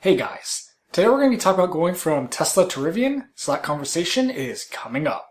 Hey guys, today we're going to be talking about going from Tesla to Rivian, so that conversation is coming up.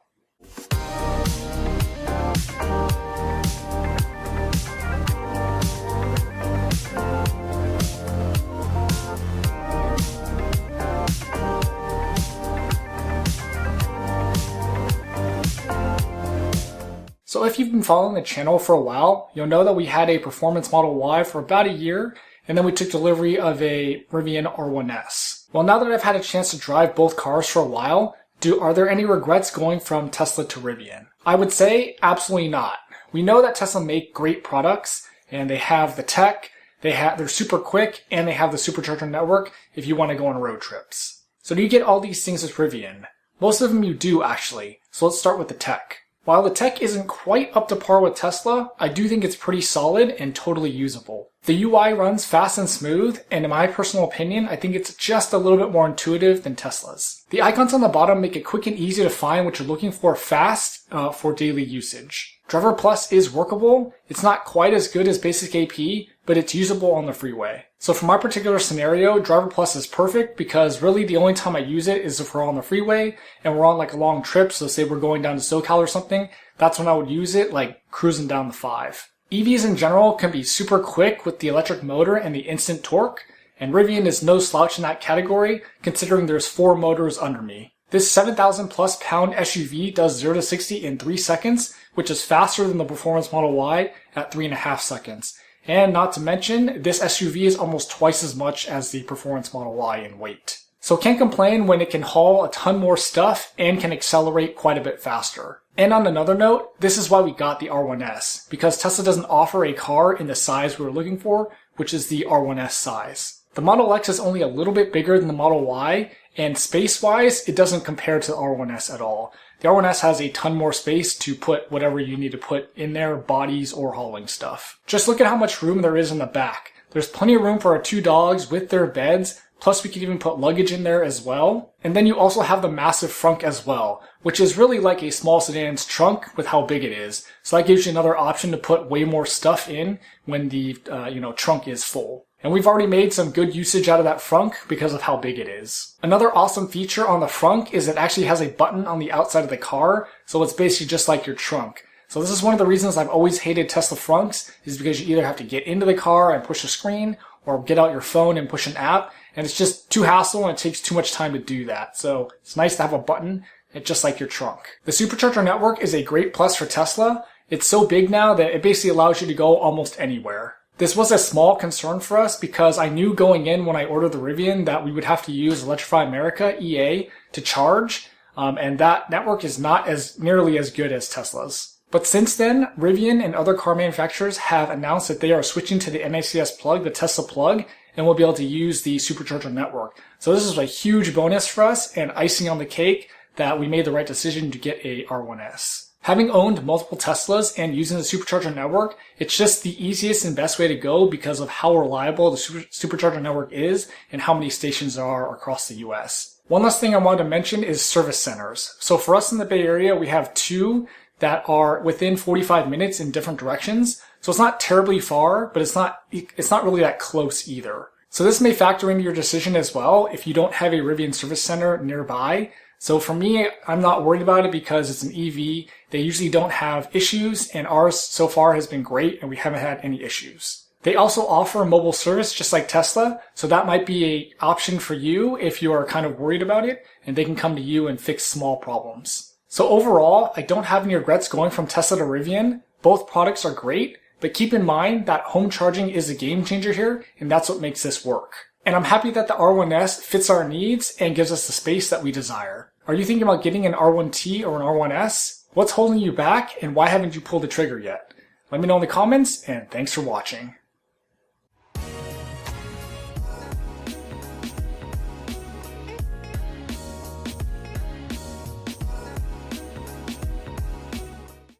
So if you've been following the channel for a while, you'll know that we had a performance Model Y for about a year, and then we took delivery of a Rivian R1S. Well, now that I've had a chance to drive both cars for a while, are there any regrets going from Tesla to Rivian? I would say absolutely not. We know that Tesla make great products, and they have the tech, they're super quick, and they have the supercharger network if you want to go on road trips. So do you get all these things with Rivian? Most of them you do actually, so let's start with the tech. While the tech isn't quite up to par with Tesla, I do think it's pretty solid and totally usable. The UI runs fast and smooth, and in my personal opinion, I think it's just a little bit more intuitive than Tesla's. The icons on the bottom make it quick and easy to find what you're looking for fast for daily usage. Driver Plus is workable. It's not quite as good as basic AP, but it's usable on the freeway. So for my particular scenario, Driver Plus is perfect because really the only time I use it is if we're on the freeway and we're on like a long trip. So say we're going down to SoCal or something, that's when I would use it, like cruising down the 5. EVs in general can be super quick with the electric motor and the instant torque, and Rivian is no slouch in that category considering there's 4 motors under me. This 7,000 plus pound SUV does 0 to 60 in 3 seconds, which is faster than the Performance Model Y at 3.5 seconds. And not to mention, this SUV is almost twice as much as the Performance Model Y in weight. So can't complain when it can haul a ton more stuff and can accelerate quite a bit faster. And on another note, this is why we got the R1S, because Tesla doesn't offer a car in the size we were looking for, which is the R1S size. The Model X is only a little bit bigger than the Model Y, and space-wise, it doesn't compare to the R1S at all. The R1S has a ton more space to put whatever you need to put in there, bodies or hauling stuff. Just look at how much room there is in the back. There's plenty of room for our 2 dogs with their beds, plus we can even put luggage in there as well. And then you also have the massive frunk as well, which is really like a small sedan's trunk with how big it is. So that gives you another option to put way more stuff in when the trunk is full. And we've already made some good usage out of that frunk because of how big it is. Another awesome feature on the frunk is it actually has a button on the outside of the car, so it's basically just like your trunk. So this is one of the reasons I've always hated Tesla frunks, is because you either have to get into the car and push a screen, or get out your phone and push an app, and it's just too hassle and it takes too much time to do that. So it's nice to have a button, just like your trunk. The supercharger network is a great plus for Tesla. It's so big now that it basically allows you to go almost anywhere. This was a small concern for us because I knew going in when I ordered the Rivian that we would have to use Electrify America, EA, to charge, and that network is not nearly as good as Tesla's. But since then, Rivian and other car manufacturers have announced that they are switching to the NACS plug, the Tesla plug, and we'll be able to use the supercharger network. So this is a huge bonus for us and icing on the cake that we made the right decision to get a R1S. Having owned multiple Teslas and using the supercharger network, it's just the easiest and best way to go because of how reliable the supercharger network is and how many stations there are across the US. One last thing I wanted to mention is service centers. So for us in the Bay Area, we have 2 that are within 45 minutes in different directions. So it's not terribly far, but it's not really that close either. So this may factor into your decision as well if you don't have a Rivian service center nearby. So for me, I'm not worried about it because it's an EV. They usually don't have issues, and ours so far has been great and we haven't had any issues. They also offer mobile service just like Tesla, so that might be an option for you if you are kind of worried about it, and they can come to you and fix small problems. So overall, I don't have any regrets going from Tesla to Rivian. Both products are great, but keep in mind that home charging is a game changer here, and that's what makes this work. And I'm happy that the R1S fits our needs and gives us the space that we desire. Are you thinking about getting an R1T or an R1S? What's holding you back, and why haven't you pulled the trigger yet? Let me know in the comments, and thanks for watching.